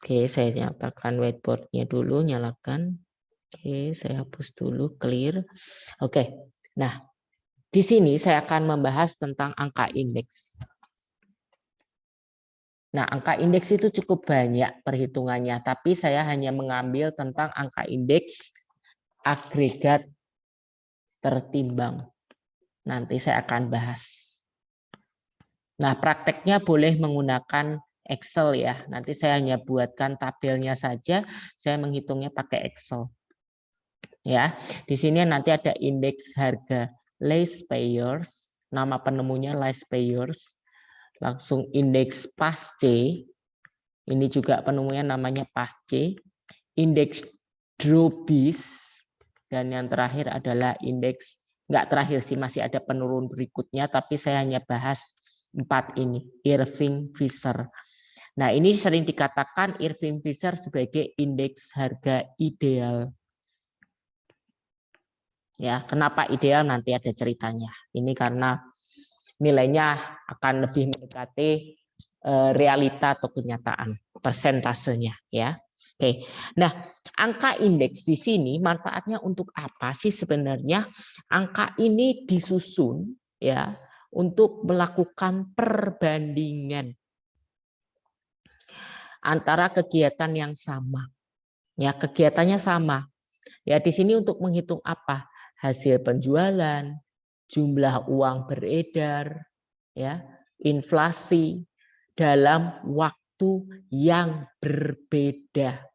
Oke, saya nyatakan whiteboard-nya dulu, nyalakan. Oke, saya hapus dulu, clear. Oke, nah di sini saya akan membahas tentang angka indeks. Nah, angka indeks itu cukup banyak perhitungannya, tapi saya hanya mengambil tentang angka indeks agregat tertimbang. Nanti saya akan bahas. Nah, prakteknya boleh menggunakan Excel ya. Nanti saya hanya buatkan tabelnya saja, saya menghitungnya pakai Excel. Ya, di sini nanti ada indeks harga last payers, nama penemunya last payers. Langsung indeks PASC. Ini juga penemunya namanya PASC. Indeks Drobis, dan yang terakhir adalah indeks, enggak terakhir sih, masih ada penurun berikutnya, tapi saya hanya bahas 4 ini, Irving Fisher. Nah, ini sering dikatakan Irving Fisher sebagai indeks harga ideal. Ya, kenapa ideal nanti ada ceritanya. Ini karena nilainya akan lebih mendekati realita atau kenyataan, persentasenya ya. Oke. Nah, angka indeks di sini manfaatnya untuk apa sih sebenarnya? Angka ini disusun ya untuk melakukan perbandingan antara kegiatan yang sama. Ya, kegiatannya sama. Ya, di sini untuk menghitung apa? Hasil penjualan, jumlah uang beredar, ya, inflasi dalam waktu yang berbeda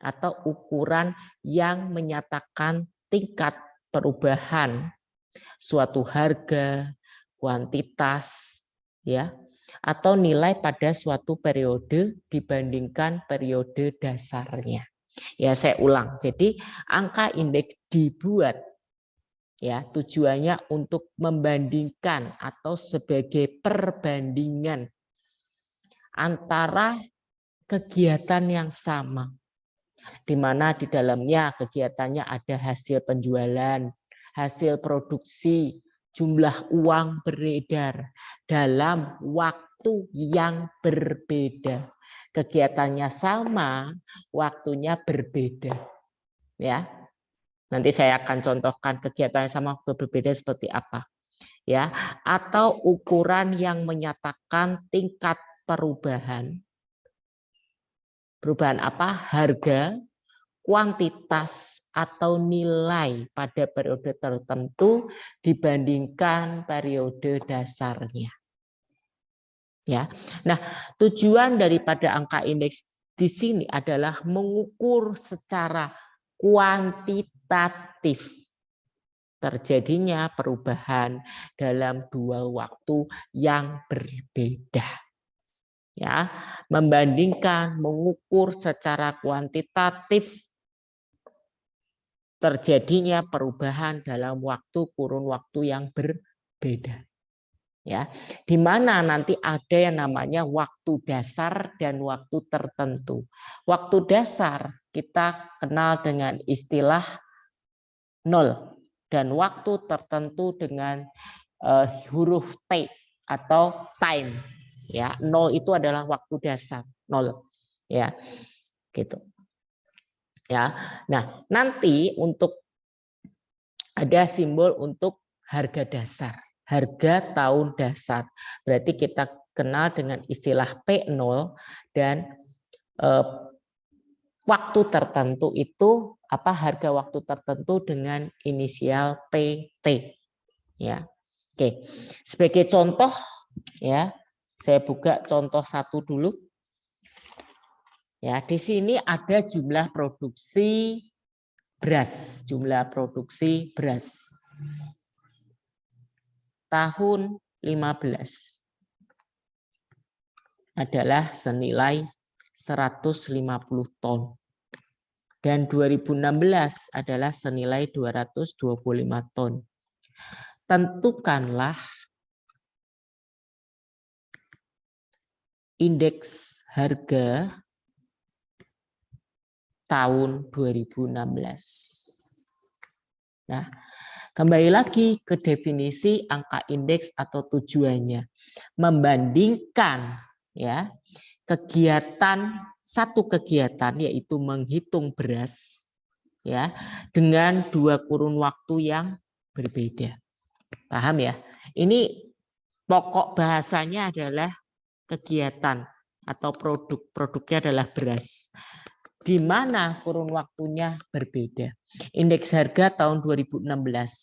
atau ukuran yang menyatakan tingkat perubahan suatu harga, kuantitas, ya, atau nilai pada suatu periode dibandingkan periode dasarnya. Ya, saya ulang. Jadi angka indeks dibuat ya tujuannya untuk membandingkan atau sebagai perbandingan antara kegiatan yang sama, di mana di dalamnya kegiatannya ada hasil penjualan, hasil produksi, jumlah uang beredar dalam waktu yang berbeda. Kegiatannya sama, waktunya berbeda. Ya. Nanti saya akan contohkan kegiatan yang sama waktu berbeda seperti apa. Ya, atau ukuran yang menyatakan tingkat perubahan. Perubahan apa? Harga, kuantitas atau nilai pada periode tertentu dibandingkan periode dasarnya. Ya. Nah, tujuan daripada angka indeks di sini adalah mengukur secara kuantitatif terjadinya perubahan dalam 2 waktu yang berbeda. Ya, membandingkan, mengukur secara kuantitatif terjadinya perubahan dalam kurun waktu yang berbeda. Ya, di mana nanti ada yang namanya waktu dasar dan waktu tertentu. Waktu dasar kita kenal dengan istilah 0 dan waktu tertentu dengan huruf T atau time. Ya, 0 itu adalah waktu dasar, 0. Ya. Gitu. Ya. Nah, nanti untuk ada simbol untuk harga dasar. Harga tahun dasar. Berarti kita kenal dengan istilah P0 dan waktu tertentu itu apa, harga waktu tertentu dengan inisial PT. Ya. Oke. Sebagai contoh ya, saya buka contoh 1 dulu. Ya, di sini ada jumlah produksi beras, tahun 15 adalah senilai 150 ton. Dan 2016 adalah senilai 225 ton. Tentukanlah indeks harga tahun 2016. Nah, kembali lagi ke definisi angka indeks atau tujuannya. Membandingkan ya kegiatan satu kegiatan yaitu menghitung beras ya dengan 2 kurun waktu yang berbeda. Paham ya? Ini pokok bahasanya adalah kegiatan atau produknya adalah beras. Di mana kurun waktunya berbeda. Indeks harga tahun 2016.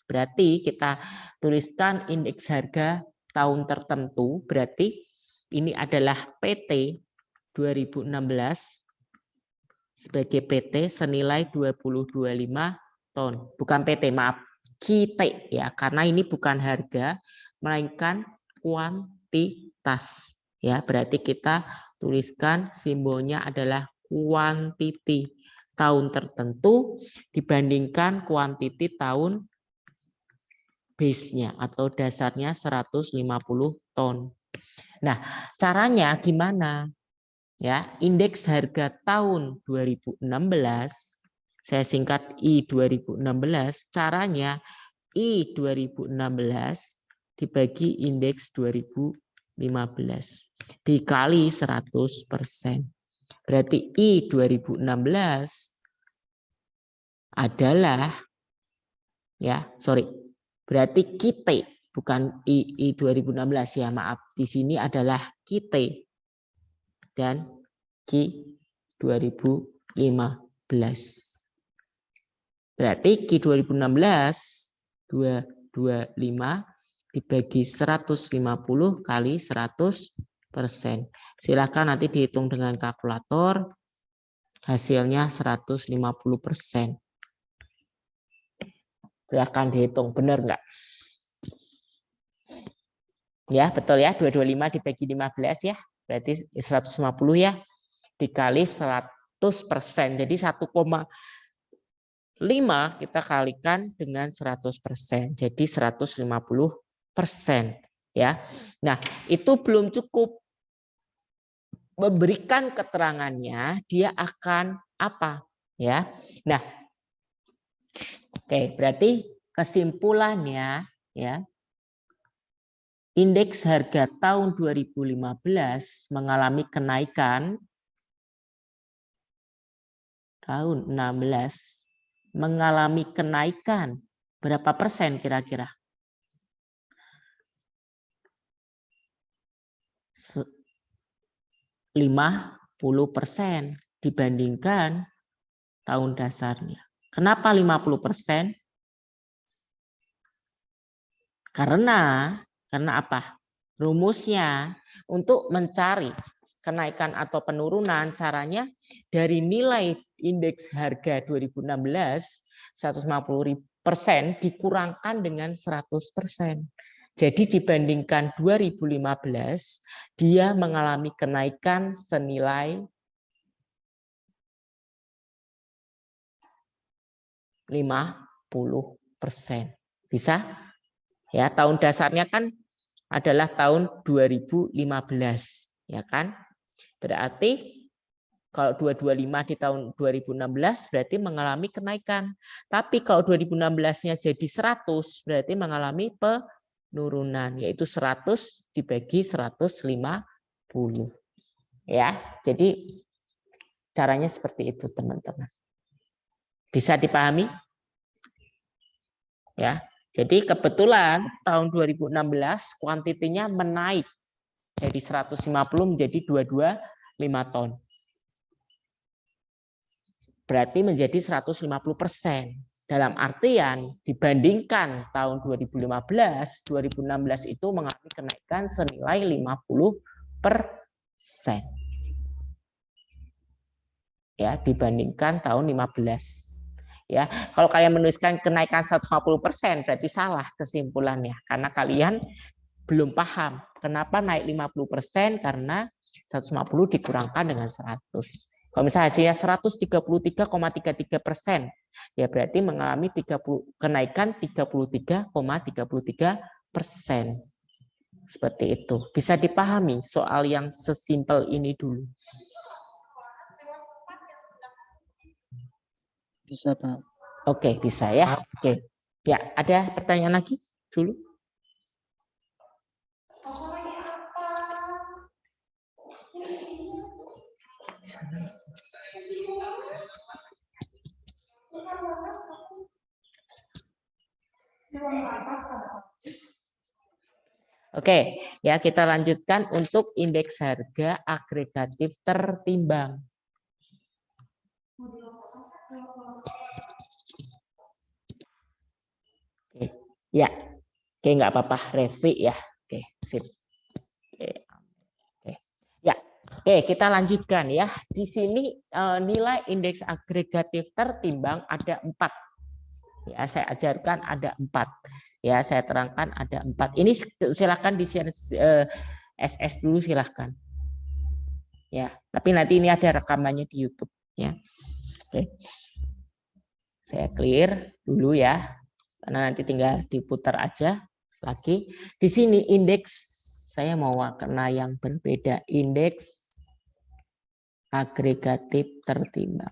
Berarti kita tuliskan indeks harga tahun tertentu. Berarti ini adalah PT 2016 sebagai PT senilai 2025 ton. Bukan PT, maaf. KIT ya, karena ini bukan harga melainkan kuantitas. Ya, berarti kita tuliskan simbolnya adalah quantity tahun tertentu dibandingkan quantity tahun base-nya atau dasarnya 150 ton. Nah, caranya gimana? Ya, indeks harga tahun 2016 saya singkat I 2016, caranya I 2016 dibagi indeks 2015 dikali 100%. Berarti I 2016 adalah berarti kita bukan I 2016 ya, maaf. Di sini adalah kita dan Q 2015. Berarti Q 2016 225 dibagi 150 kali 100%. Silakan nanti dihitung dengan kalkulator. Hasilnya 150%. Silakan dihitung, benar nggak? Ya, betul ya, 225 dibagi 15 ya. Berarti 150 ya. Dikali 100%. Jadi 1,5 kita kalikan dengan 100%. Jadi 150%. Ya. Nah, itu belum cukup. Memberikan keterangannya, dia akan apa? Ya. Nah, oke, berarti kesimpulannya ya. Indeks harga tahun 2015 mengalami kenaikan tahun 16 mengalami kenaikan berapa persen kira-kira? 50% dibandingkan tahun dasarnya. Kenapa 50%? Karena apa? Rumusnya untuk mencari kenaikan atau penurunan caranya dari nilai indeks harga 2016 150% dikurangkan dengan 100%. Jadi dibandingkan 2015 dia mengalami kenaikan senilai 50%. Bisa? Ya, tahun dasarnya kan adalah tahun 2015, ya kan? Berarti kalau 225 di tahun 2016 berarti mengalami kenaikan. Tapi kalau 2016-nya jadi 100 berarti mengalami penurunan, yaitu 100 dibagi 150. Ya, jadi caranya seperti itu, teman-teman. Bisa dipahami? Ya. Jadi kebetulan tahun 2016 kuantitinya menaik dari 150 menjadi 225 ton. Berarti menjadi 150%. Dalam artian dibandingkan tahun 2015, 2016 itu mengalami kenaikan senilai 50%. Ya, dibandingkan tahun 15. Ya, kalau kalian menuliskan kenaikan 150% berarti salah kesimpulannya karena kalian belum paham kenapa naik 50% karena 150 dikurangkan dengan 100. Kalau misalnya hasilnya 133,33%, ya berarti mengalami kenaikan 33,33%. Seperti itu. Bisa dipahami soal yang sesimpel ini dulu. Bisa, Pak. Oke, bisa ya. Oke. Ya, ada pertanyaan lagi dulu? Oke, ya kita lanjutkan untuk indeks harga agregatif tertimbang. Oke, ya, oke nggak apa-apa, Revi ya. Oke, sip. Oke, ya, oke kita lanjutkan ya. Di sini nilai indeks agregatif tertimbang ada 4. Ya, saya ajarkan ada 4. Ya, saya terangkan ada 4. Ini silakan di share SS dulu silahkan. Ya, tapi nanti ini ada rekamannya di YouTube ya. Oke. Saya clear dulu ya. Karena nanti tinggal diputar aja lagi. Di sini indeks saya mau kena yang berbeda, indeks agregatif tertimbang.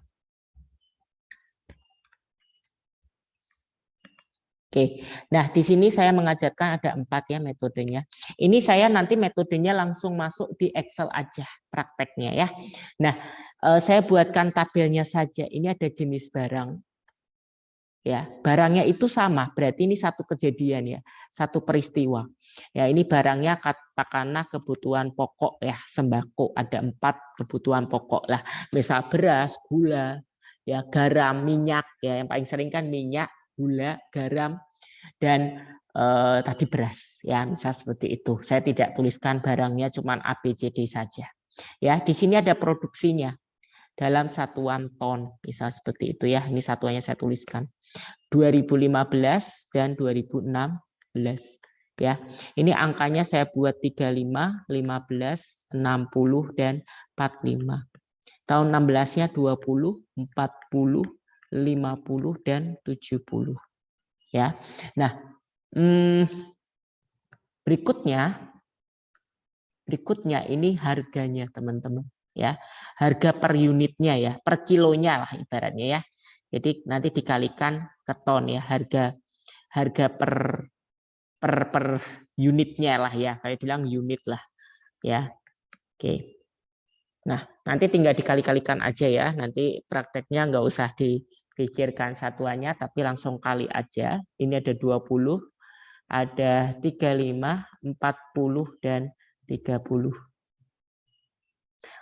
Oke, nah di sini saya mengajarkan ada 4 ya metodenya. Ini saya nanti metodenya langsung masuk di Excel aja prakteknya ya. Nah, saya buatkan tabelnya saja. Ini ada jenis barang. Ya, barangnya itu sama, berarti ini satu kejadian ya, satu peristiwa. Ya, ini barangnya katakanlah kebutuhan pokok ya, sembako ada 4 kebutuhan pokok lah. Misal beras, gula, ya garam, minyak ya, yang paling sering kan minyak, gula, garam, dan tadi beras ya, misal seperti itu. Saya tidak tuliskan barangnya cuman ABCD saja. Ya, di sini ada produksinya dalam satuan ton, misal seperti itu ya. Ini satuannya saya tuliskan. 2015 dan 2016 ya. Ini angkanya saya buat 35, 15, 60 dan 45. Tahun 16-nya 20, 40, 50 dan 70. Ya. Nah, berikutnya ini harganya teman-teman ya. Harga per unitnya ya, per kilonya lah ibaratnya ya. Jadi nanti dikalikan ke ton ya, harga per unitnya lah ya. Kayak bilang unit lah ya. Oke. Nah, nanti tinggal dikali-kalikan aja ya. Nanti prakteknya nggak usah dipikirkan satuannya, tapi langsung kali aja. Ini ada 20, ada 35, 40, dan 30.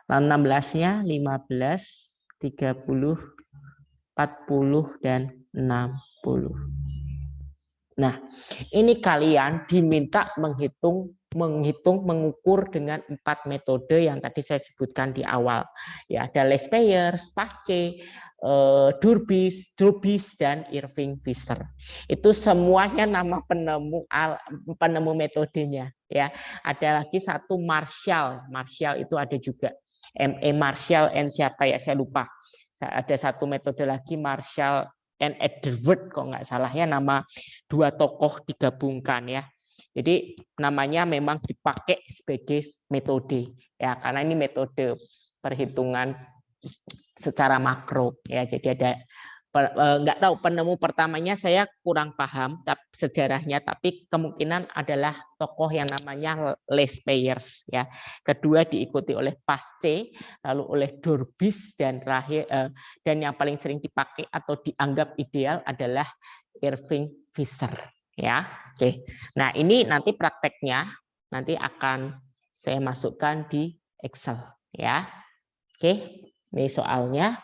Lalu 16-nya 15, 30, 40, dan 60. Nah, ini kalian diminta mengukur dengan 4 metode yang tadi saya sebutkan di awal. Ya, ada Les Payers, Pace, Durbis, dan Irving Fisher. Itu semuanya nama penemu metodenya. Ya, ada lagi satu Marshall. Marshall itu ada juga. M.E. Marshall and siapa ya? Saya lupa. Ada satu metode lagi Marshall and Edward kok nggak salah ya, nama 2 tokoh digabungkan ya. Jadi namanya memang dipakai sebagai metode ya, karena ini metode perhitungan secara makro ya. Jadi ada nggak tahu penemu pertamanya saya kurang paham sejarahnya, tapi kemungkinan adalah tokoh yang namanya Les Payers ya. Kedua diikuti oleh Pace, lalu oleh Durbis, dan yang paling sering dipakai atau dianggap ideal adalah Irving Fisher ya. Oke. Nah, ini nanti prakteknya nanti akan saya masukkan di Excel ya. Oke. Ini soalnya.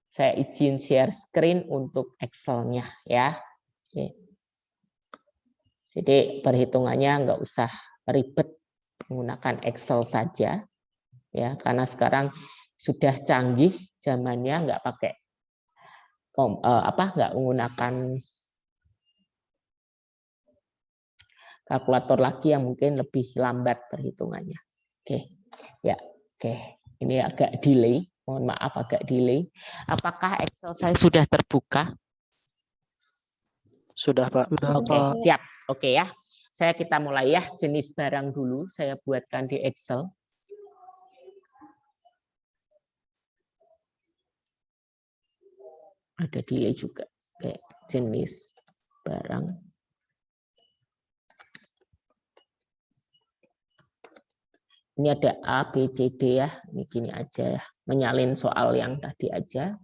Saya izin share screen untuk Excel-nya ya. Oke. Jadi perhitungannya nggak usah ribet, menggunakan Excel saja ya, karena sekarang sudah canggih zamannya, nggak pakai nggak menggunakan kalkulator lagi yang mungkin lebih lambat perhitungannya. Oke. Ya, oke. Ini agak delay. Mohon maaf agak delay. Apakah Excel saya sudah terbuka? Sudah, Pak. Oke, siap. Oke ya. Kita mulai ya, jenis barang dulu saya buatkan di Excel. Ada delay juga. Oke, jenis barang. Ini ada A, B, C, D ya. Ini gini aja ya. menyalin soal yang tadi aja.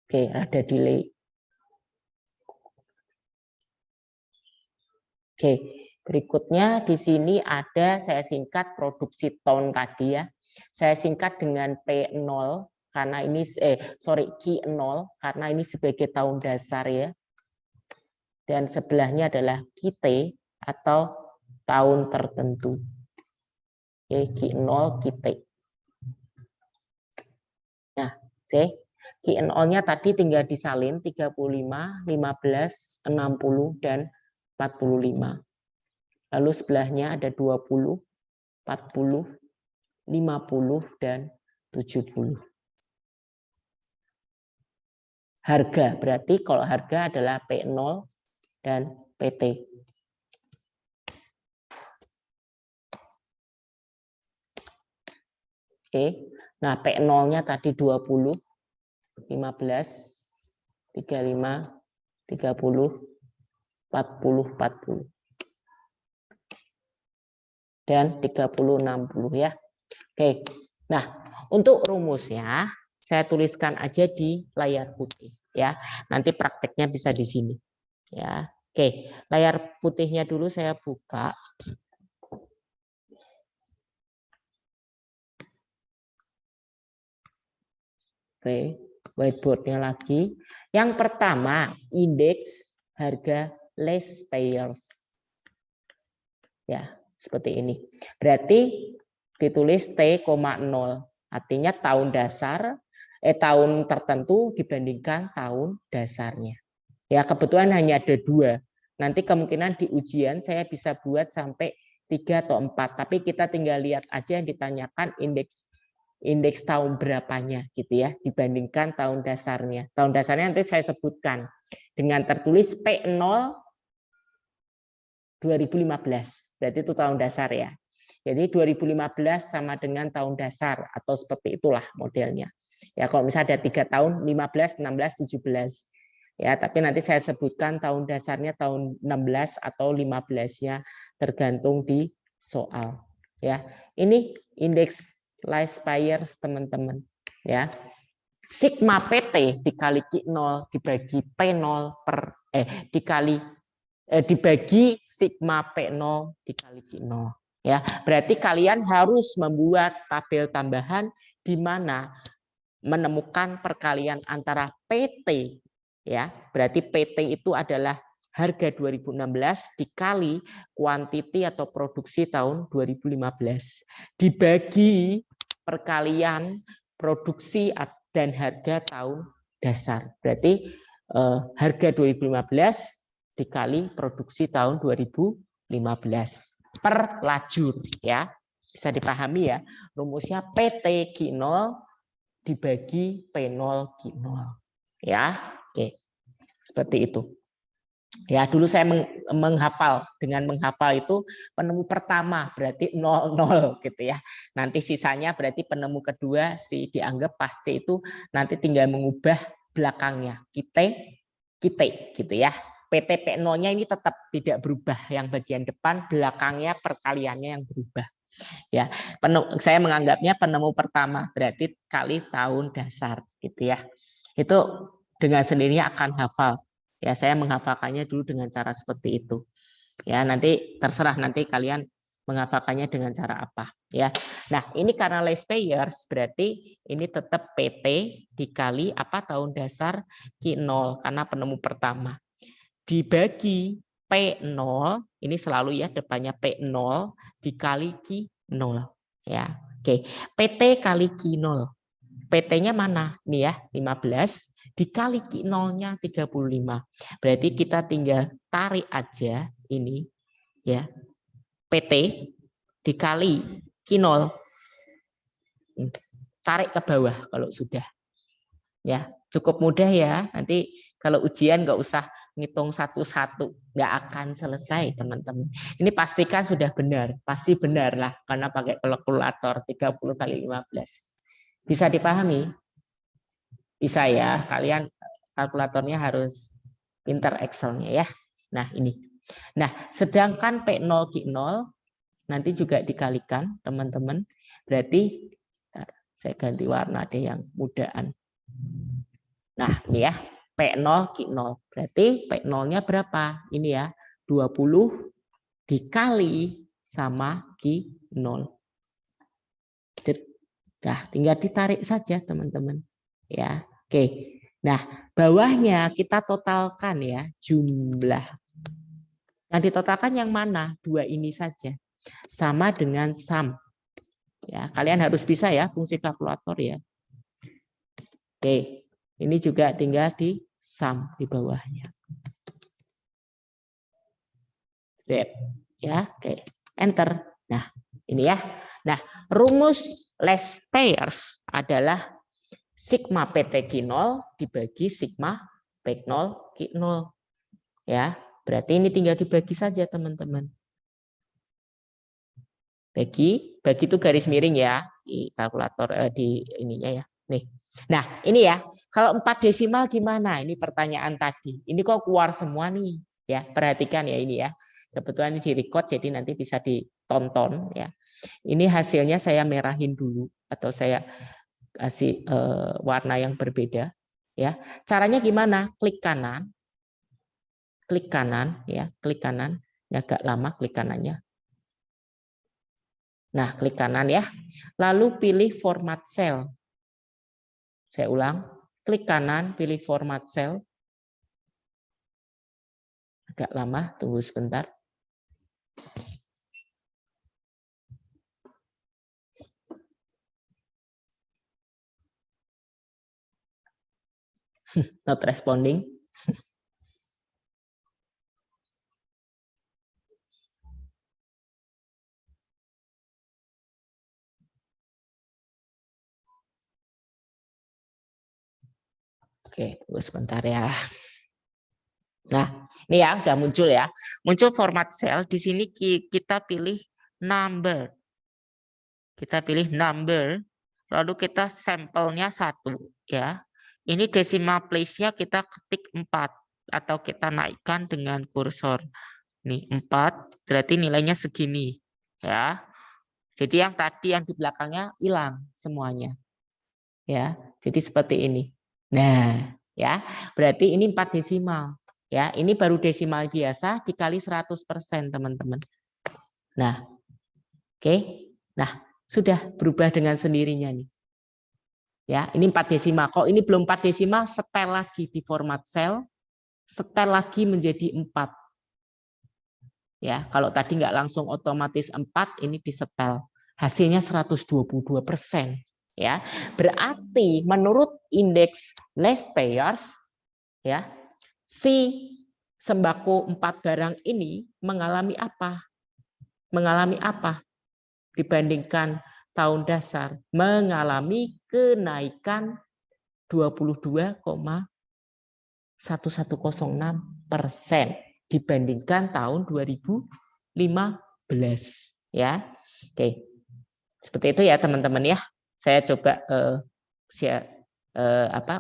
Oke, ada delay. Oke, berikutnya di sini ada saya singkat produksi tahun tadi ya. Saya singkat dengan P0 karena ini Q0 karena ini sebagai tahun dasar ya. Dan sebelahnya adalah QT atau tahun tertentu. Oke, Q0 QT. Nah, Q0-nya tadi tinggal disalin 35, 15, 60 dan 45. Lalu sebelahnya ada 20, 40, 50 dan 70. Harga berarti kalau harga adalah P0 dan PT. Oke. Nah, P0-nya tadi 20, 15, 35, 30, 40, 40. Dan 30, 60 ya. Oke. Nah, untuk rumusnya saya tuliskan aja di layar putih ya. Nanti prakteknya bisa di sini. Ya. Oke, layar putihnya dulu saya buka. Oke, whiteboard-nya lagi. Yang pertama, indeks harga last payers. Ya, seperti ini. Berarti ditulis T,0, artinya tahun dasar, tahun tertentu dibandingkan tahun dasarnya. Ya, kebetulan hanya ada 2. Nanti kemungkinan di ujian saya bisa buat sampai 3 atau 4, tapi kita tinggal lihat aja yang ditanyakan indeks tahun berapanya gitu ya dibandingkan tahun dasarnya. Tahun dasarnya nanti saya sebutkan dengan tertulis P0 2015. Berarti itu tahun dasar ya. Jadi 2015 sama dengan tahun dasar atau seperti itulah modelnya. Ya kalau misalnya ada 3 tahun 15, 16, 17. Ya, tapi nanti saya sebutkan tahun dasarnya tahun 16 atau 15-nya tergantung di soal. Ya, ini indeks last payers teman-teman. Ya, sigma PT dikali Q0 dibagi P0 dibagi sigma P0 dikali Q0. Ya, berarti kalian harus membuat tabel tambahan di mana menemukan perkalian antara PT ya. Berarti PT itu adalah harga 2016 dikali kuantiti atau produksi tahun 2015 dibagi perkalian produksi dan harga tahun dasar. Berarti harga 2015 dikali produksi tahun 2015 per lajur ya. Bisa dipahami ya. Rumusnya PT Q0 dibagi P0 Q0 ya. Oke. Seperti itu. Ya, dulu saya menghafal. Dengan menghafal itu penemu pertama berarti 00 gitu ya. Nanti sisanya berarti penemu kedua dianggap pasti itu nanti tinggal mengubah belakangnya. Kita gitu ya. PT P0-nya ini tetap tidak berubah, yang bagian depan, belakangnya perkaliannya yang berubah. Ya, saya menganggapnya penemu pertama berarti kali tahun dasar gitu ya. Itu dengan sendirinya akan hafal. Ya, saya menghafalkannya dulu dengan cara seperti itu. Ya, nanti terserah nanti kalian menghafalkannya dengan cara apa ya. Nah, ini karena last payers berarti ini tetap PT dikali apa tahun dasar Q0 karena penemu pertama. Dibagi P0 ini selalu ya depannya P0 dikali Q0 ya. Oke, PT kali Q0. PT-nya mana? Nih ya, 15 dikali Q0-nya 35. Berarti kita tinggal tarik aja ini ya. PT dikali Q0. Tarik ke bawah kalau sudah. Ya, cukup mudah ya. Nanti kalau ujian nggak usah ngitung satu-satu, nggak akan selesai teman-teman. Ini pastikan sudah benar, pasti benar lah karena pakai kalkulator 30 kali 15. Bisa dipahami? Bisa ya, kalian kalkulatornya harus pinter Excel-nya ya. Nah, ini. Nah, sedangkan P0 Q0 Nanti juga dikalikan, teman-teman. Berarti saya ganti warna deh yang mudaan. Nah, ini ya, P0, Q0. Berarti P0-nya berapa? Ini ya, 20 dikali sama Q0. Nah, tinggal ditarik saja, teman-teman. Ya, oke. Nah, bawahnya kita totalkan ya, jumlah. Yang ditotalkan yang mana? Dua ini saja. Sama dengan sum. Ya, kalian harus bisa ya fungsi kalkulator ya. Oke, ini juga tinggal di sum di bawahnya. Ya, oke, enter. Nah, ini ya. Nah, rumus less pairs adalah sigma PT Q0 dibagi sigma P0 Q0. Ya, berarti ini tinggal dibagi saja, teman-teman. Bagi itu garis miring ya di kalkulator di ininya ya. Nih. Nah, ini ya. Kalau 4 desimal gimana? Ini pertanyaan tadi. Ini kok keluar semua nih, ya. Perhatikan ya ini ya. Kebetulan ini di-record jadi nanti bisa ditonton ya. Ini hasilnya saya merahin dulu atau saya kasih warna yang berbeda ya. Caranya gimana? Klik kanan ya, klik kanan. Ya, agak lama klik kanannya. Nah, klik kanan ya. Lalu pilih format cell. Saya ulang, klik kanan, pilih format cell. Agak lama, tunggu sebentar. Not responding. Oke, tunggu sebentar ya. Nah, ini ya udah muncul ya. Muncul format cell. Di sini kita pilih number. Kita pilih number. Lalu kita sampelnya 1 ya. Ini decimal place-nya kita ketik 4 atau kita naikkan dengan kursor. Nih 4 berarti nilainya segini ya. Jadi yang tadi yang di belakangnya hilang semuanya. Ya. Jadi seperti ini. Nah, ya. Berarti ini 4 desimal. Ya, ini baru desimal biasa dikali 100%, teman-teman. Nah. Oke. Nah, sudah berubah dengan sendirinya nih. Ya, ini 4 desimal. Kok ini belum 4 desimal, setel lagi di format cell, setel lagi menjadi 4. Ya, kalau tadi nggak langsung otomatis 4, ini disetel. Hasilnya 122%. Ya, berarti menurut indeks less payers, ya, si sembako 4 barang ini mengalami apa? Mengalami apa? Dibandingkan tahun dasar, mengalami kenaikan 22,1106% dibandingkan tahun 2015 ya. Oke. Seperti itu ya teman-teman ya. Saya coba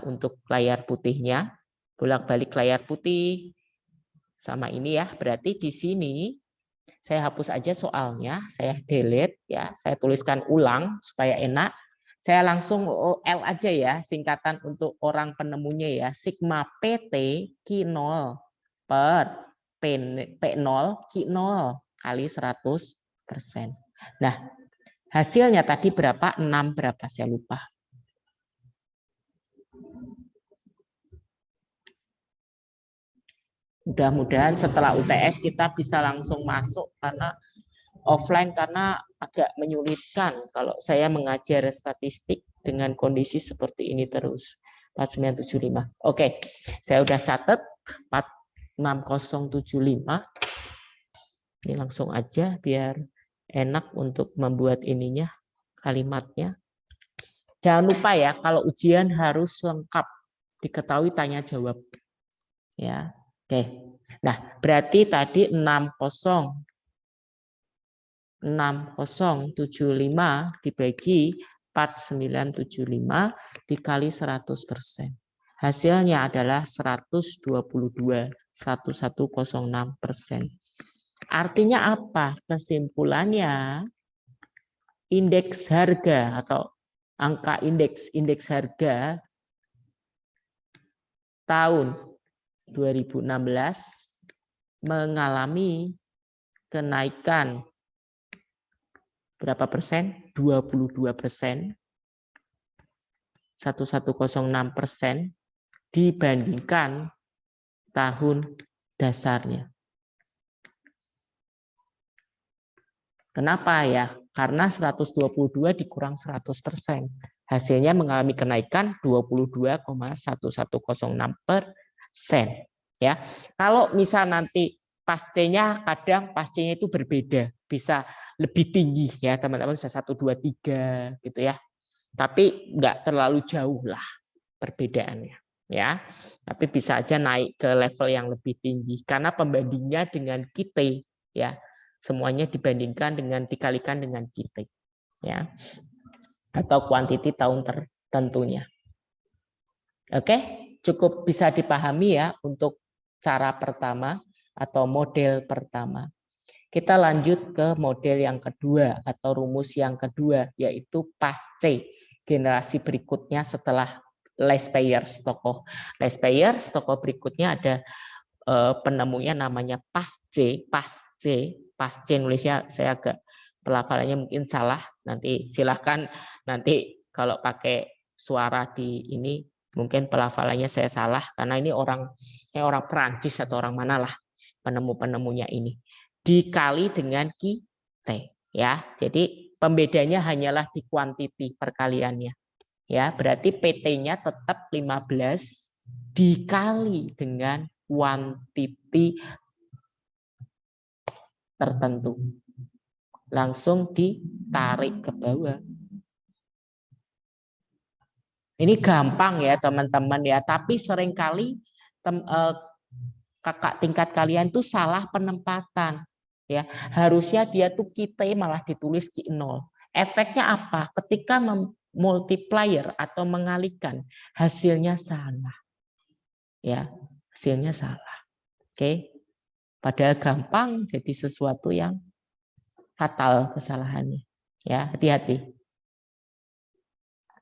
untuk layar putihnya, bolak-balik layar putih sama ini ya. Berarti di sini saya hapus aja soalnya, saya delete ya, saya tuliskan ulang supaya enak. Saya langsung L aja ya, singkatan untuk orang penemunya ya, sigma PT Q0 per P0 Q0 kali 100%. Nah, hasilnya tadi berapa? 6 berapa? Saya lupa. Mudah-mudahan setelah UTS kita bisa langsung masuk karena offline karena agak menyulitkan kalau saya mengajar statistik dengan kondisi seperti ini terus. 4975. Oke, saya udah catat 46075. Ini langsung aja biar enak untuk membuat ininya kalimatnya. Jangan lupa ya kalau ujian harus lengkap diketahui tanya jawab. Ya. Oke. Nah, berarti tadi 6075 dibagi 4975 dikali 100%. Hasilnya adalah 122,1106%. Artinya apa? Kesimpulannya, indeks harga atau angka indeks harga tahun 2016 mengalami kenaikan berapa persen? 22%, 1106% dibandingkan tahun dasarnya. Kenapa ya? Karena 122 dikurang 100%. Hasilnya mengalami kenaikan 22,1106%. Ya, kalau misal nanti pascenya kadang pascenya itu berbeda, bisa lebih tinggi ya teman-teman, bisa 1, 2, 3 gitu ya. Tapi nggak terlalu jauh lah perbedaannya ya. Tapi bisa aja naik ke level yang lebih tinggi karena pembandingnya dengan kita ya. Semuanya dibandingkan dengan dikalikan dengan kita ya. Atau kuantiti tahun tertentunya. Oke, cukup bisa dipahami ya untuk cara pertama atau model pertama. Kita lanjut ke model yang kedua atau rumus yang kedua, yaitu pasce, generasi berikutnya setelah last payers tokoh. Last payers tokoh berikutnya ada penemunya namanya pasce nulisnya saya agak pelafalannya mungkin salah, nanti silahkan nanti kalau pakai suara di ini mungkin pelafalannya saya salah karena ini orang Perancis atau orang mana lah penemu-penemunya ini, dikali dengan kita ya. Jadi pembedanya hanyalah di kuantiti perkaliannya ya, berarti PT-nya tetap 15 dikali dengan kuantiti tertentu, langsung ditarik ke bawah. Ini gampang ya teman-teman ya, tapi seringkali kakak tingkat kalian tuh salah penempatan ya. Harusnya dia tuh kita malah ditulis Q0. Efeknya apa? Ketika multiplier atau mengalikan, hasilnya salah. Ya, hasilnya salah. Oke. Padahal gampang jadi sesuatu yang fatal kesalahannya. Ya, hati-hati.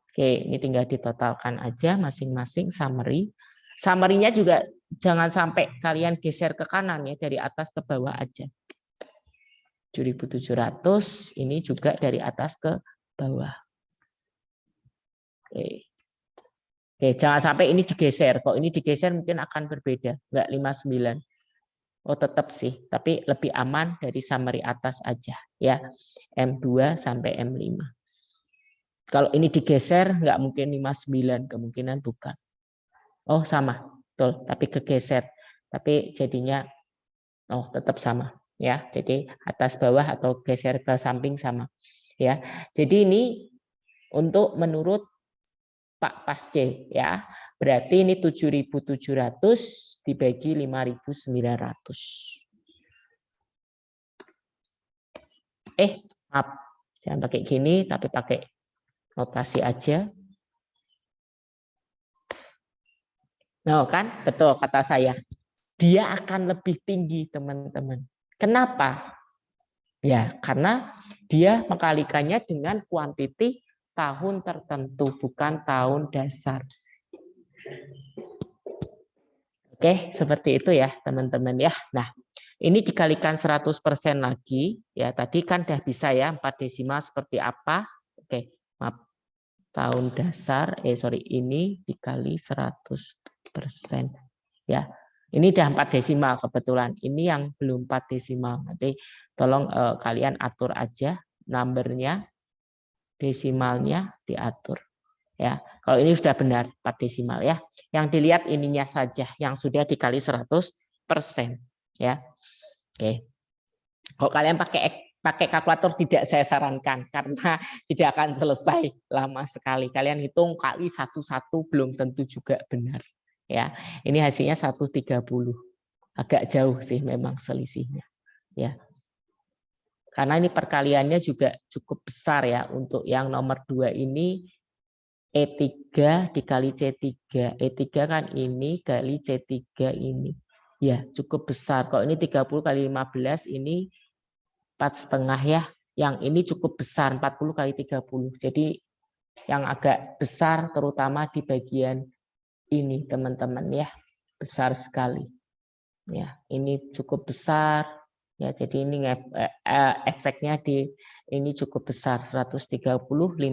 Oke, ini tinggal ditotalkan aja masing-masing summary. Summary-nya juga jangan sampai kalian geser ke kanan ya, dari atas ke bawah aja. 7.700 ini juga dari atas ke bawah. Oke. Oke, jangan sampai ini digeser. Kok ini digeser mungkin akan berbeda, enggak 59. Oh, tetap sih, tapi lebih aman dari summary atas aja ya. M2 sampai M5. Kalau ini digeser nggak mungkin 59, kemungkinan bukan. Oh, sama. Betul, tapi kegeser. Tapi jadinya oh, tetap sama ya. Jadi atas bawah atau geser ke samping sama ya. Jadi ini untuk menurut Pak Pasce ya. Berarti ini 7.700 dibagi 5.900. Maaf, jangan pakai gini, tapi pakai notasi aja. Nah, kan betul kata saya. Dia akan lebih tinggi, teman-teman. Kenapa? Ya, karena dia mengkalikannya dengan kuantiti tahun tertentu, bukan tahun dasar. Oke, seperti itu ya, teman-teman ya. Nah, ini dikalikan 100% lagi ya. Tadi kan udah bisa ya 4 desimal seperti apa. Oke, maaf. Tahun dasar ini dikali 100% ya. Ini udah 4 desimal kebetulan. Ini yang belum 4 desimal. Nanti tolong kalian atur aja numbernya, desimalnya diatur ya. Kalau ini sudah benar 4 desimal ya. Yang dilihat ininya saja yang sudah dikali 100% ya. Oke. Kalau kalian pakai kalkulator tidak saya sarankan karena tidak akan selesai lama sekali. Kalian hitung kali satu-satu belum tentu juga benar. Ya, ini hasilnya 130. Agak jauh sih memang selisihnya. Ya. Karena ini perkaliannya juga cukup besar ya. Untuk yang nomor 2 ini E3 dikali C3. E3 kan ini kali C3 ini. Ya, cukup besar. Kalau ini 30 kali 15 ini 4,5 ya. Yang ini cukup besar 40 kali 30. Jadi yang agak besar terutama di bagian ini teman-teman ya. Besar sekali. Ya, ini cukup besar. Ya, jadi ini efeknya di ini cukup besar 130,5085.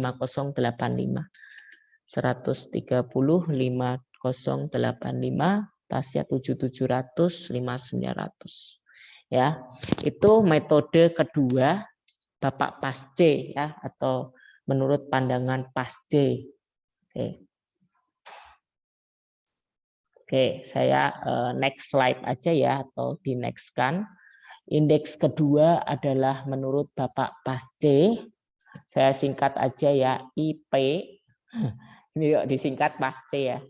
130,5085 tasnya 7.700 5.900 ya. Itu metode kedua Bapak Pasce ya, atau menurut pandangan Pasce. Oke, saya next slide aja ya, atau di next kan. Indeks kedua adalah menurut Bapak Pasce. Saya singkat aja ya, IP. Ini yuk disingkat Pasce ya.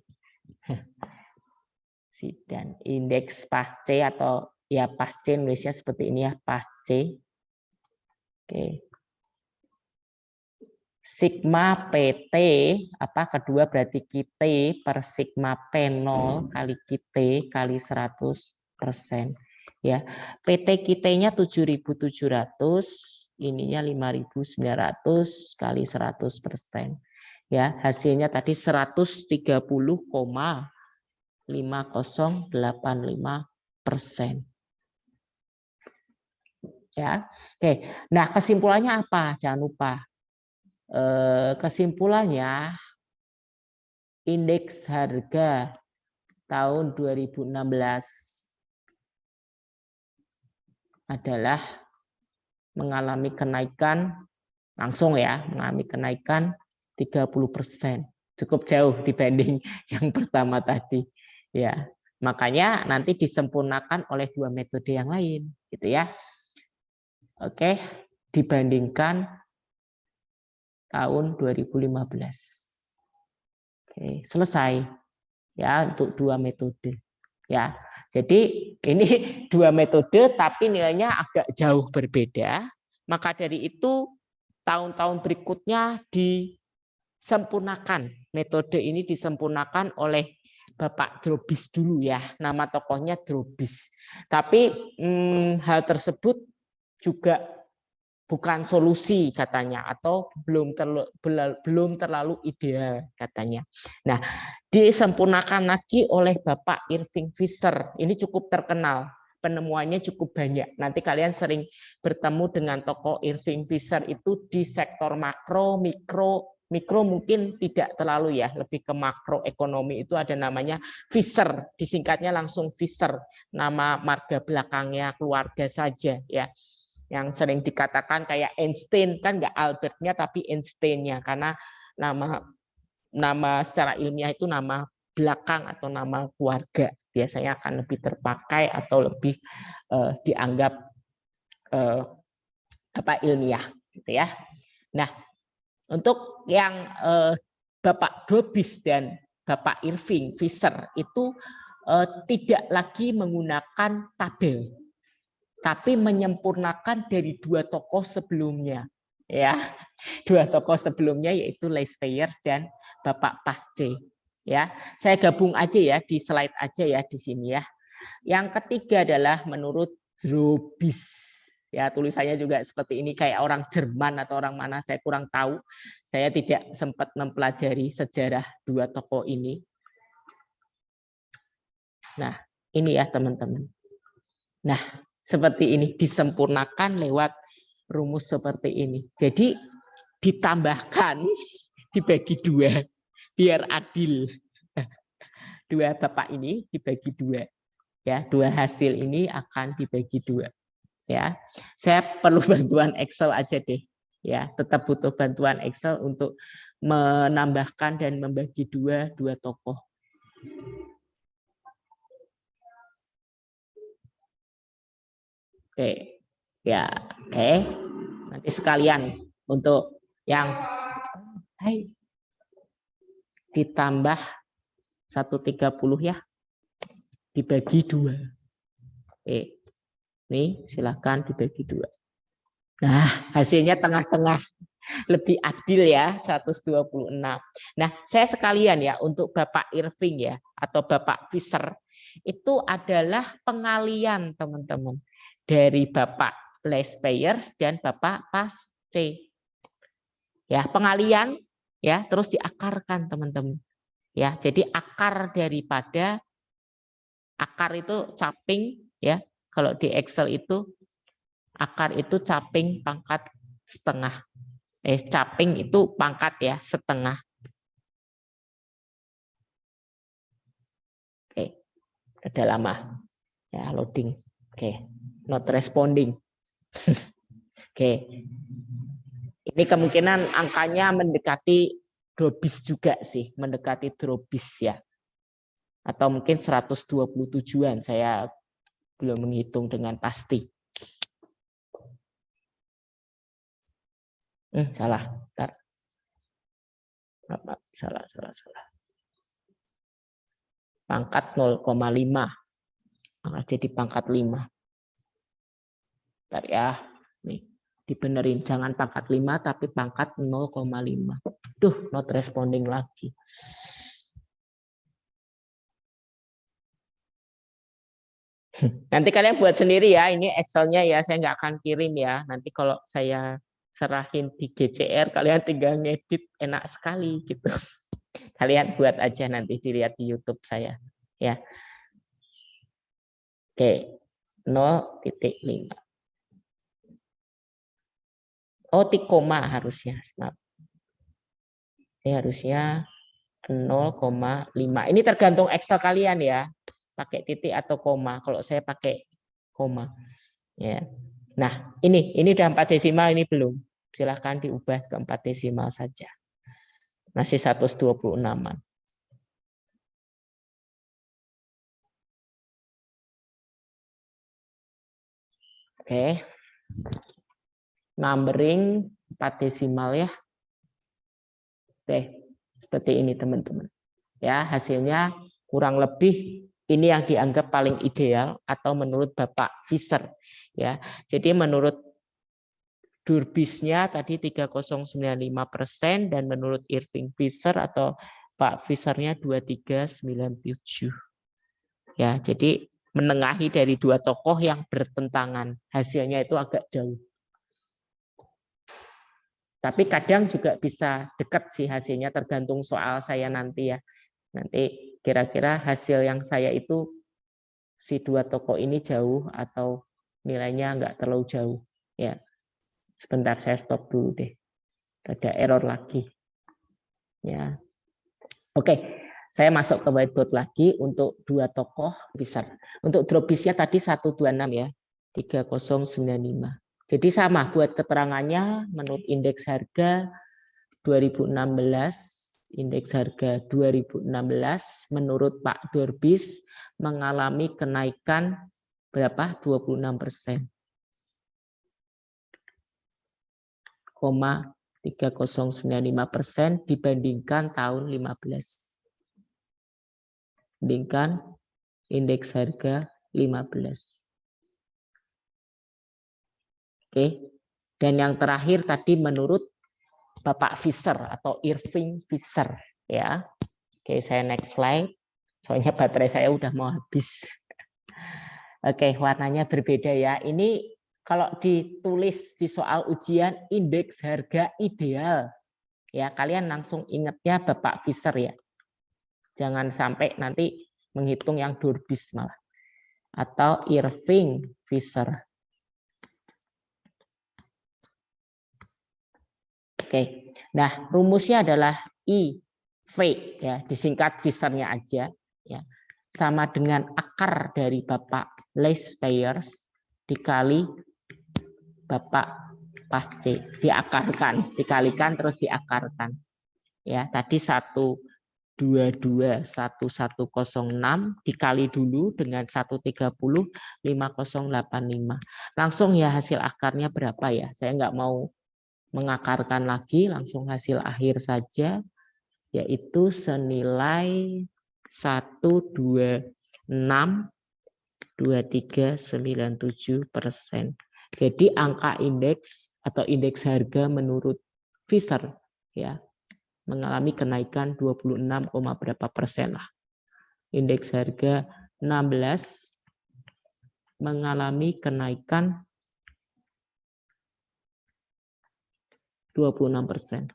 Dan indeks Pasce atau ya Pasce nulisnya seperti ini ya, Pasce. Oke. Sigma PT apa kedua berarti QT per sigma P0 kali QT kali 100%. Ya, PT QT-nya 7.700, ininya 5.900 kali 100%. Ya, hasilnya tadi 130,5085%. Ya, oke. Nah, kesimpulannya apa? Jangan lupa. Kesimpulannya, indeks harga tahun 2016 adalah mengalami kenaikan langsung ya, mengalami kenaikan 30%. Cukup jauh dibanding yang pertama tadi. Ya, makanya nanti disempurnakan oleh dua metode yang lain, gitu ya. Oke, dibandingkan tahun 2015. Oke, selesai ya untuk dua metode. Ya. Jadi ini dua metode tapi nilainya agak jauh berbeda. Maka dari itu tahun-tahun berikutnya disempurnakan. Metode ini disempurnakan oleh Bapak Drobis dulu ya. Nama tokohnya Drobis. Tapi hal tersebut juga bukan solusi katanya, atau belum terlalu ideal katanya. Nah, disempurnakan lagi oleh Bapak Irving Fisher. Ini cukup terkenal, penemuannya cukup banyak. Nanti kalian sering bertemu dengan tokoh Irving Fisher itu di sektor makro, mikro mungkin tidak terlalu ya, lebih ke makroekonomi. Itu ada namanya Fisher, disingkatnya langsung Fisher, nama marga belakangnya keluarga saja ya. Yang sering dikatakan kayak Einstein, kan nggak Albertnya tapi Einstein-nya, karena nama secara ilmiah itu nama belakang atau nama keluarga biasanya akan lebih terpakai atau lebih dianggap ilmiah gitu ya. Nah, untuk yang Bapak Drobis dan Bapak Irving Fisher itu tidak lagi menggunakan tabel, tapi menyempurnakan dari dua tokoh sebelumnya, ya, dua tokoh sebelumnya yaitu Leispeyer dan Bapak Pasce. Ya, saya gabung aja ya di slide aja ya di sini ya. Yang ketiga adalah menurut Drobis. Ya, tulisannya juga seperti ini, kayak orang Jerman atau orang mana saya kurang tahu. Saya tidak sempat mempelajari sejarah dua tokoh ini. Nah, ini ya teman-teman. Nah, seperti ini disempurnakan lewat rumus seperti ini. Jadi ditambahkan, dibagi dua biar adil. Dua bapak ini dibagi dua. Ya, dua hasil ini akan dibagi dua. Ya, saya perlu bantuan Excel aja deh. Ya, tetap butuh bantuan Excel untuk menambahkan dan membagi dua tokoh. Oke, ya, oke. Nanti sekalian untuk yang ditambah 130 ya, dibagi dua. Oke, nih silakan dibagi dua. Nah, hasilnya tengah-tengah, lebih adil ya, 126. Nah, saya sekalian ya untuk Bapak Irving ya atau Bapak Fisher itu adalah pengalian teman-teman dari Bapak Les Payers dan Bapak Pasce. Ya, pengalian ya, terus diakarkan teman-teman. Ya, jadi akar daripada akar itu caping ya. Kalau di Excel itu akar itu caping pangkat setengah. Caping itu pangkat ya, setengah. Oke, udah lama. Ya, loading. Oke, not responding. Oke. Ini kemungkinan angkanya mendekati drobis juga sih, mendekati drobis ya. Atau mungkin 127-an, saya belum menghitung dengan pasti. Salah. Bentar. Salah. Pangkat 0,5. Jadi pangkat 5. Bentar ya. Nih, dibenerin. Jangan pangkat 5, tapi pangkat 0,5. Duh, not responding lagi. Nanti kalian buat sendiri ya. Ini Excel-nya ya. Saya nggak akan kirim ya. Nanti kalau saya serahin di GCR, kalian tinggal ngedit. Enak sekali gitu. Kalian buat aja nanti dilihat di YouTube saya. Ya. Oke. 0,5. Oh, koma harusnya. Ini harusnya 0,5. Ini tergantung Excel kalian ya. Pakai titik atau koma. Kalau saya pakai koma. Ya. Nah, ini udah 4 desimal, ini belum. Silahkan diubah ke 4 desimal saja. Masih 126-an. Oke. Numbering 4 desimal ya. Oke, seperti ini teman-teman. Ya, hasilnya kurang lebih ini yang dianggap paling ideal atau menurut Bapak Fisher ya. Jadi menurut Durbisnya tadi 3095% dan menurut Irving Fisher atau Pak Fishernya 2397. Ya, jadi menengahi dari dua tokoh yang bertentangan. Hasilnya itu agak jauh. Tapi kadang juga bisa dekat sih hasilnya, tergantung soal saya nanti ya. Nanti kira-kira hasil yang saya itu si dua tokoh ini jauh atau nilainya nggak terlalu jauh. Ya, sebentar saya stop dulu deh. Ada error lagi. Ya, oke. Saya masuk ke whiteboard lagi untuk dua tokoh besar. Untuk drobisnya tadi 126 ya, 3095. Jadi sama buat keterangannya menurut indeks harga 2016, indeks harga 2016 menurut Pak Durbis mengalami kenaikan berapa? 26%. 3095% dibandingkan tahun 15. Bandingkan indeks harga 15. Oke. Dan yang terakhir tadi menurut Bapak Fisher atau Irving Fisher ya. Oke, saya next slide. Soalnya baterai saya udah mau habis. Oke, warnanya berbeda ya. Ini kalau ditulis di soal ujian indeks harga ideal. Ya, kalian langsung ingatnya Bapak Fisher ya. Jangan sampai nanti menghitung yang Durbis malah. Atau Irving Fisher. Oke. Nah, rumusnya adalah IV ya, disingkat Fisher-nya aja ya. Sama dengan akar dari Bapak Les Payers dikali Bapak Pasce, diakarkan, dikalikan terus diakarkan. Ya, tadi 122 1106 dikali dulu dengan 130 5085. Langsung ya hasil akarnya berapa ya? Saya nggak mau mengakarkan lagi, langsung hasil akhir saja, yaitu senilai 126,2397%. Jadi angka indeks atau indeks harga menurut Fisher ya mengalami kenaikan 26, berapa persen lah. Indeks harga 16 mengalami kenaikan 26%,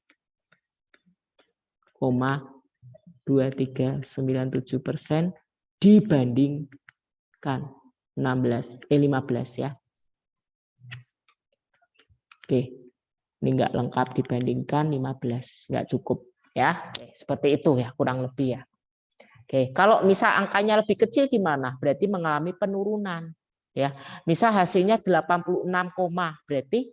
2397% dibandingkan 15 ya. Oke, ini enggak lengkap dibandingkan 15, enggak cukup ya. Oke, seperti itu ya kurang lebih ya. Oke, kalau misal angkanya lebih kecil gimana? Berarti mengalami penurunan ya. Misal hasilnya 86, berarti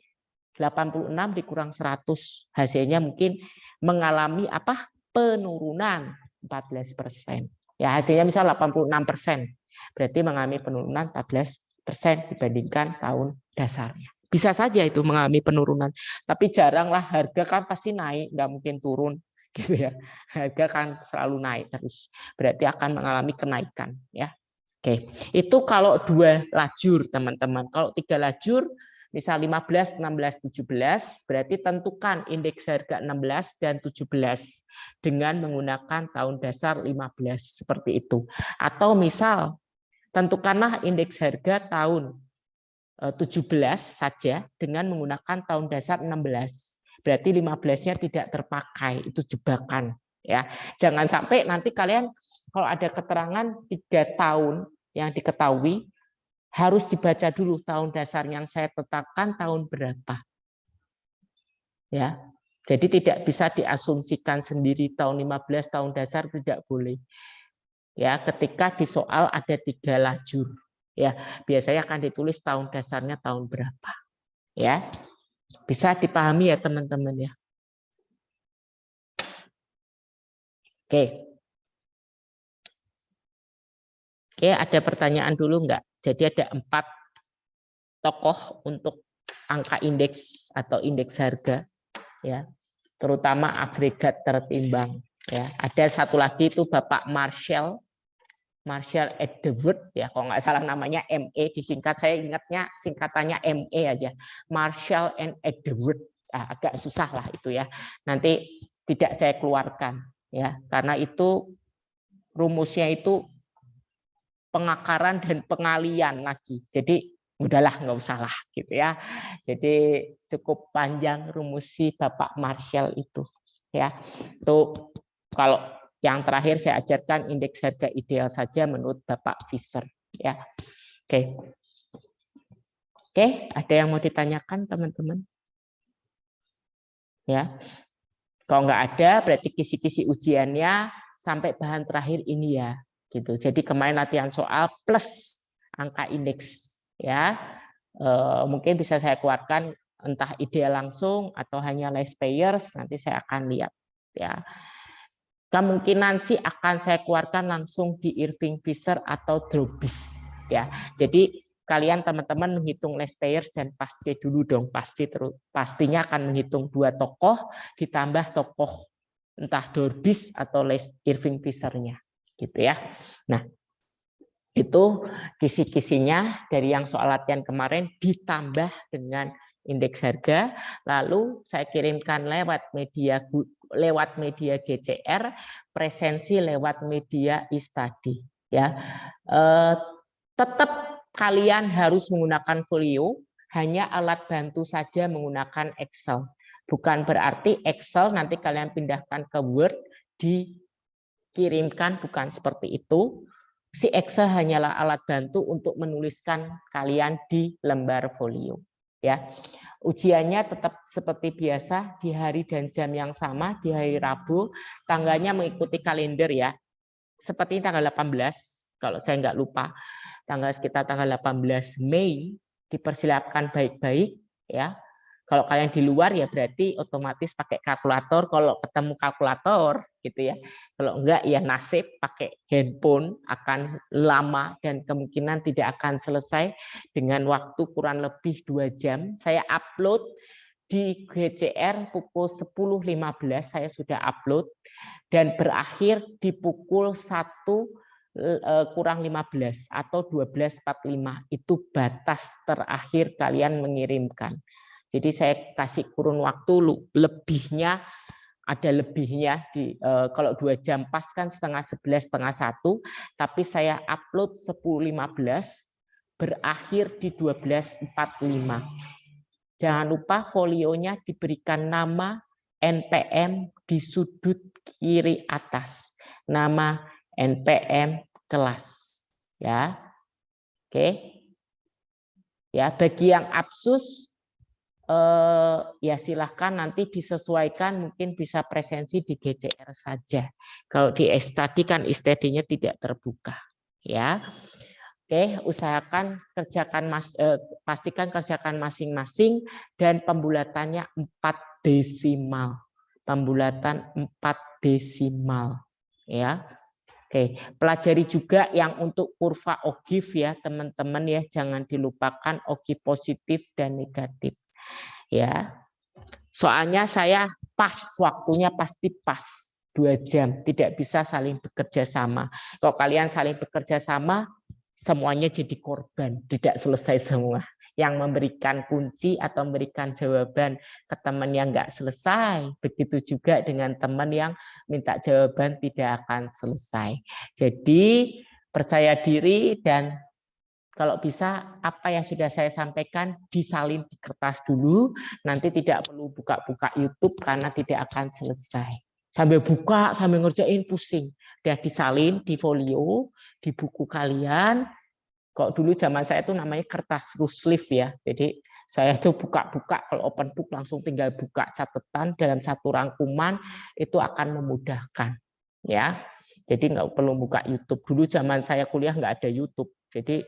86 dikurang 100, hasilnya mungkin mengalami apa? Penurunan 14%. Ya, hasilnya misal 86%, berarti mengalami penurunan 14% dibandingkan tahun dasarnya. Bisa saja itu mengalami penurunan, tapi jaranglah, harga kan pasti naik, nggak mungkin turun gitu ya. Harga kan selalu naik terus, berarti akan mengalami kenaikan ya. Oke, itu kalau 2 lajur teman-teman. Kalau 3 lajur, misal 15, 16, 17, berarti tentukan indeks harga 16 dan 17 dengan menggunakan tahun dasar 15 seperti itu. Atau misal tentukanlah indeks harga tahun 17 saja dengan menggunakan tahun dasar 16. Berarti 15-nya tidak terpakai, itu jebakan ya. Jangan sampai nanti kalian kalau ada keterangan 3 tahun yang diketahui harus dibaca dulu tahun dasar yang saya tetapkan tahun berapa. Ya. Jadi tidak bisa diasumsikan sendiri tahun 15 tahun dasar, tidak boleh. Ya, ketika di soal ada 3 lajur. Ya, biasanya akan ditulis tahun dasarnya tahun berapa. Ya. Bisa dipahami ya teman-teman ya. Oke. Oke, ada pertanyaan dulu enggak? Jadi ada 4 tokoh untuk angka indeks atau indeks harga ya. Terutama agregat tertimbang ya. Ada satu lagi itu Bapak Marshall Edward ya, kalau nggak salah namanya ME disingkat, saya ingatnya singkatannya ME aja, Marshall and Edward. Agak susah lah itu ya, nanti tidak saya keluarkan ya, karena itu rumusnya itu pengakaran dan pengalian lagi, jadi udahlah nggak usah lah gitu ya. Jadi cukup panjang rumus si Bapak Marshall itu ya. Tuh kalau yang terakhir saya ajarkan indeks harga ideal saja menurut Bapak Fisher ya. Oke. Oke, ada yang mau ditanyakan teman-teman? Ya. Kalau nggak ada berarti kisi-kisi ujiannya sampai bahan terakhir ini ya. Gitu. Jadi kemarin latihan soal plus angka indeks ya. Mungkin bisa saya keluarkan entah ideal langsung atau hanya less payers, nanti saya akan lihat ya. Kemungkinan sih akan saya keluarkan langsung di Irving Fisher atau Drobis ya. Jadi kalian teman-teman menghitung less payers dan pasce dulu dong, pastinya akan menghitung 2 tokoh ditambah tokoh entah Drobis atau Irving Fisher-nya gitu ya. Nah, itu kisi-kisinya dari yang soal latihan kemarin ditambah dengan indeks harga, lalu saya kirimkan lewat media GCR, presensi lewat media e-study ya. Tetap kalian harus menggunakan folio, hanya alat bantu saja menggunakan Excel. Bukan berarti Excel nanti kalian pindahkan ke Word dikirimkan, bukan seperti itu. Si Excel hanyalah alat bantu untuk menuliskan kalian di lembar folio ya. Ujiannya tetap seperti biasa di hari dan jam yang sama, di hari Rabu, tanggalnya mengikuti kalender ya. Seperti tanggal 18 kalau saya nggak lupa, sekitar tanggal 18 Mei, dipersilakan baik-baik ya. Kalau kalian di luar ya berarti otomatis pakai kalkulator kalau ketemu kalkulator gitu ya. Kalau enggak ya nasib pakai handphone, akan lama dan kemungkinan tidak akan selesai dengan waktu kurang lebih 2 jam. Saya upload di GCR pukul 10.15 saya sudah upload dan berakhir di pukul 1.18 kurang 15 atau 12.45 itu batas terakhir kalian mengirimkan. Jadi saya kasih kurun waktu lebihnya, ada lebihnya kalau 2 jam pas kan setengah 11 setengah 1, tapi saya upload 10.15 berakhir di 12.45. Jangan lupa folionya diberikan nama NPM di sudut kiri atas, nama NPM kelas, ya. Oke. Ya, bagi yang absus ya silahkan nanti disesuaikan, mungkin bisa presensi di GCR saja. Kalau di study kan study-nya tidak terbuka, ya. Oke, usahakan pastikan kerjakan masing-masing dan pembulatannya 4 desimal. Pembulatan 4 desimal, ya. Oke, pelajari juga yang untuk kurva OGIF ya, teman-teman ya, jangan dilupakan OGIF positif dan negatif. Ya. Soalnya saya pas waktunya pasti pas 2 jam, tidak bisa saling bekerja sama. Kalau kalian saling bekerja sama, semuanya jadi korban, tidak selesai semua. Yang memberikan kunci atau memberikan jawaban ke teman yang nggak selesai, begitu juga dengan teman yang minta jawaban tidak akan selesai. Jadi percaya diri dan kalau bisa apa yang sudah saya sampaikan disalin di kertas dulu, nanti tidak perlu buka-buka YouTube karena tidak akan selesai. Sambil buka, sambil ngerjain pusing. Dia disalin di folio, di buku kalian. Kok dulu zaman saya itu namanya kertas rusleaf ya. Jadi saya tuh buka-buka, kalau open book langsung tinggal buka catatan dalam satu rangkuman, itu akan memudahkan. Ya, jadi nggak perlu buka YouTube. Dulu zaman saya kuliah nggak ada YouTube. Jadi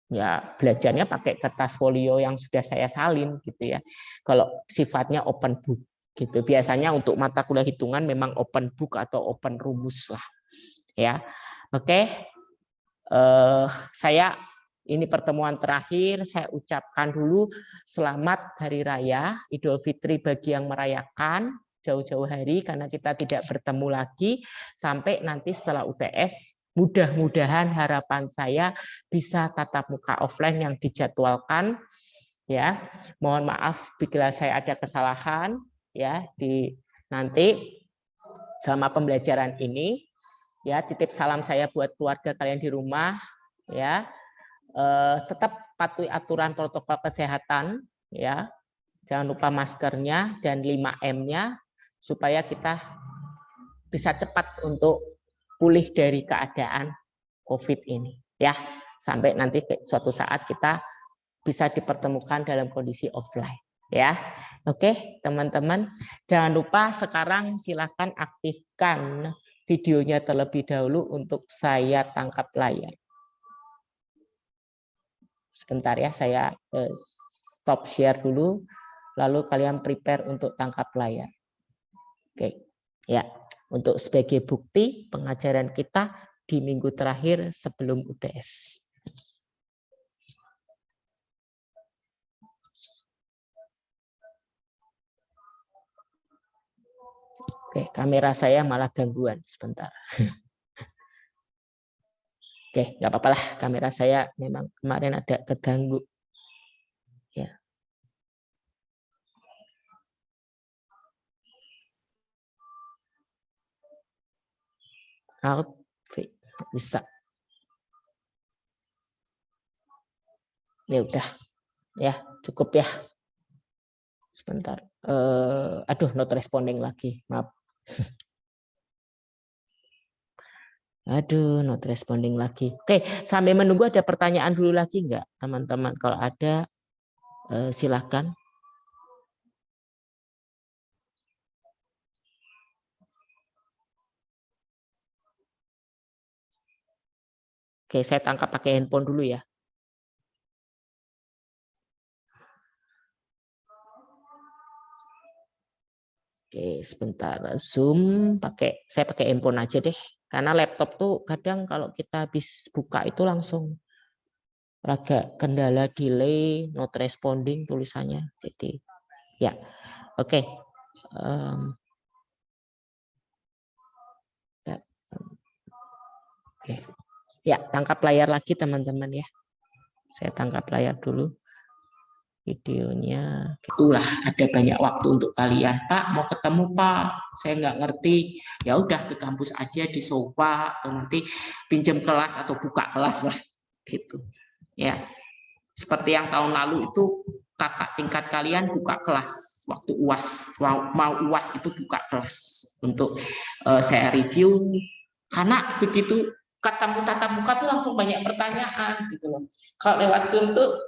ya belajarnya pakai kertas folio yang sudah saya salin gitu ya. Kalau sifatnya open book gitu. Biasanya untuk mata kuliah hitungan memang open book atau open rumus lah. Ya. Oke. Saya ini pertemuan terakhir, saya ucapkan dulu selamat Hari Raya Idul Fitri bagi yang merayakan jauh-jauh hari karena kita tidak bertemu lagi sampai nanti setelah UTS. Mudah-mudahan harapan saya bisa tatap muka offline yang dijadwalkan, ya. Mohon maaf bila saya ada kesalahan, ya, di nanti selama pembelajaran ini, ya. Titip salam saya buat keluarga kalian di rumah, ya. Tetap patuhi aturan protokol kesehatan, ya. Jangan lupa maskernya dan 5M-nya supaya kita bisa cepat untuk pulih dari keadaan COVID ini, ya, sampai nanti suatu saat kita bisa dipertemukan dalam kondisi offline, ya. Oke, teman-teman, jangan lupa sekarang silakan aktifkan videonya terlebih dahulu untuk saya tangkap layar. Sebentar ya, saya stop share dulu, lalu kalian prepare untuk tangkap layar. Oke, ya. Untuk sebagai bukti pengajaran kita di minggu terakhir sebelum UTS. Oke, kamera saya malah gangguan sebentar. Oke, nggak apa-apa lah, kamera saya memang kemarin ada keganggu. Ya. Out, bisa. Ya udah, ya cukup ya. Sebentar. Aduh, not responding lagi, maaf. Aduh, not responding lagi. Oke, sambil menunggu ada pertanyaan dulu lagi enggak, teman-teman? Kalau ada, silakan. Oke, saya tangkap pakai handphone dulu ya. Oke, sebentar. Zoom saya pakai handphone aja deh. Karena laptop tuh kadang kalau kita habis buka itu langsung agak kendala delay, not responding tulisannya. Jadi ya, oke. Oke. Ya, tangkap layar lagi teman-teman ya. Saya tangkap layar dulu videonya. Itulah ada banyak waktu untuk kalian. Pak, mau ketemu Pak, saya nggak ngerti. Ya udah ke kampus aja di sofa atau nanti pinjam kelas atau buka kelas lah gitu. Ya. Seperti yang tahun lalu itu kakak tingkat kalian buka kelas waktu UAS, mau UAS itu buka kelas untuk saya review, karena begitu ketemu tatap muka tuh langsung banyak pertanyaan gitu loh. Kalau lewat Zoom tuh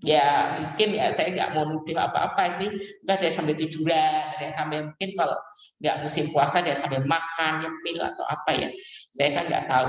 ya mungkin ya saya nggak mau nuduh apa-apa sih, udah dia sambil tiduran, dia sambil mungkin kalau nggak musim puasa dia sambil makan nyemil atau apa ya, saya kan nggak tahu